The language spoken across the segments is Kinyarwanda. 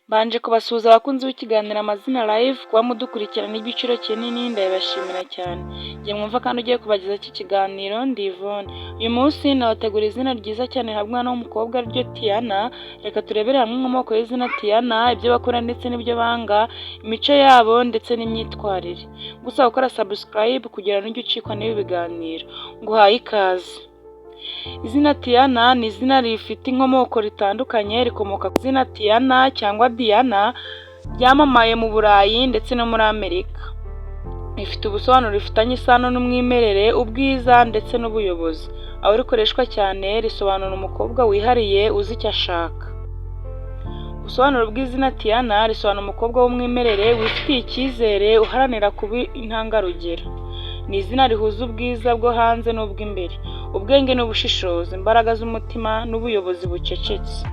Mbanje kubasuhuza abakunzi b'ikiganiro Amazina Live, kuba mudukurikirana igiciro kinini ndabashimira cyane. Ngiye mwumva kandi ugiye kubagezaho iki kiganiro ndi Yvonne. Uyu munsi nabategura izina ryiza cyane rihabwa umwana w'umukobwa ariryo Tiana. Reka turebere hamwe inkomoko y'izina Tiana, ibyo bakora ndetse n'ibyo banga, imico yabo ndetse n'imyitwarire. Gusa gukora subscribe kugira ngo ujye ucikwa n'ibi biganiro. Nguhaye ikaze. Izina Tiana ni izina rifite inkomoko ritandukanye, rikomoka ku izina Tiana cyangwa Diana ryamamaye mu Burayi ndetse no muri Amerika. Rifite ubusobanuro rifitanye isano n'umwimerere, ubwiza ndetse n'ubuyobozi. Aho rikoreshwa cyane risobanura umukobwa wihariye uzi icyo ashaka. Ubusobanuro bw'izina Tiana risobanura umukobwa w'umwimerere wifitiye icyizere, uharanira kuba intangarugero. Ni izina rihuza ubwiza bwo hanze n'ubw'imbere, ubwenge n'ubushishozi, imbaraga z'umutima n'ubuyobozi bucecetse.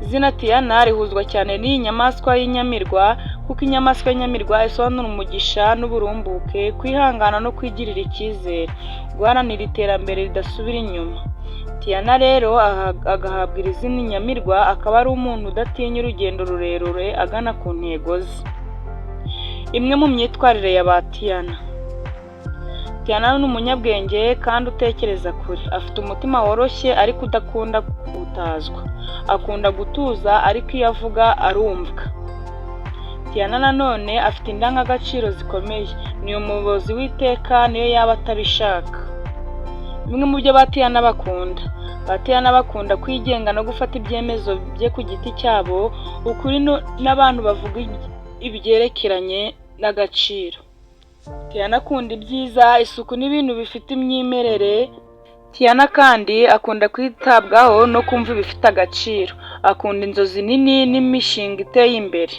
Izina Tiana rihuzwa cyane n'iyi nyamaswa y'inyamirwa, kuko inyamaswa y'inyamirwa isobanura umugisha n'uburumbuke, kwihangana no kwigirira icyizere, guharanira iterambere ridasubira inyuma. Tiana rero agahabwa iri zina inyamirwa, akaba ari umuntu udatinya urugendo rurerure agana ku ntego ze. Imwe mu myitwarire ya ba Tiana. Tiana ni umunyabwenge kandi utekereza kure. Afite umutima woroshye ariko udakunda gutazwa. Akunda gutuza ariko iyo avuga arumvwa. Tiana nanone afite indangagaciro zikomeye. Ni umuyobozi w'iteka niyo yaba atabishaka. Bimwe mu byo ba Tiana bakunda. Ba Tiana bakunda kwigenga no gufata ibyemezo bye ku giti cyabo, ukuri n'abantu bavuga ibyerekeranye n'agaciro. Tiana akunda ibyiza, isuku n'ibintu bifite imyimerere. Tiana kandi akunda kwitabwaho no kumva ibifite agaciro. Akunda inzozi nini n'imishinga iteye imbere.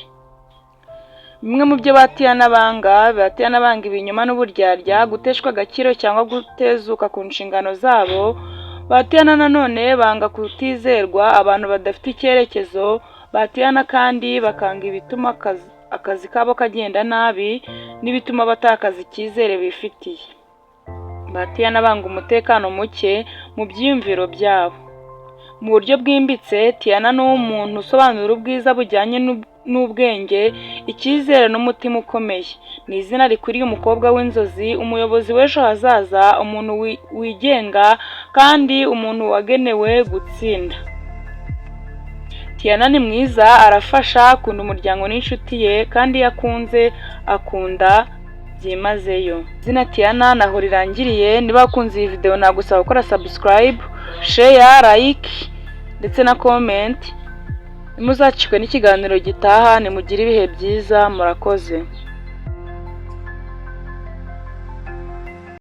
Bimwe mu byo ba Tiana banga ibinyoma n'uburyarya, guteshwa agaciro cyangwa gutezuka ku nshingano zabo. Ba Tiana nanone banga kutizerwa, abantu badafite icyerekezo. Ba Tiana kandi bakanga ibituma akazi kabo kagenda nabi n'ibituma batakaza icyizere bifitiye. Ba Tiana banga umutekano muke mu byiyumviro byabo. Mu buryo bwimbitse, Tiana ni umuntu usobanura ubwiza bujyanye n'ubwenge, icyizere n'umutima ukomeye. Ni izina rikwiriye umukobwa w'inzozi, umuyobozi w'ejo hazaza, umuntu wigenga kandi umuntu wagenewe gutsinda. Tiana ni mwiza, arafasha, akunda umuryango n'inshuti ye, kandi iyo akunze akunda byimazeyo. Izina Tiana naho rirangiriye. Niba wakunze iyi video nagusaba gukora subscribe, share, like ndetse na comment. Nimuzacikwe n'ikiganiro gitaha. Nimugire ibihe byiza, murakoze.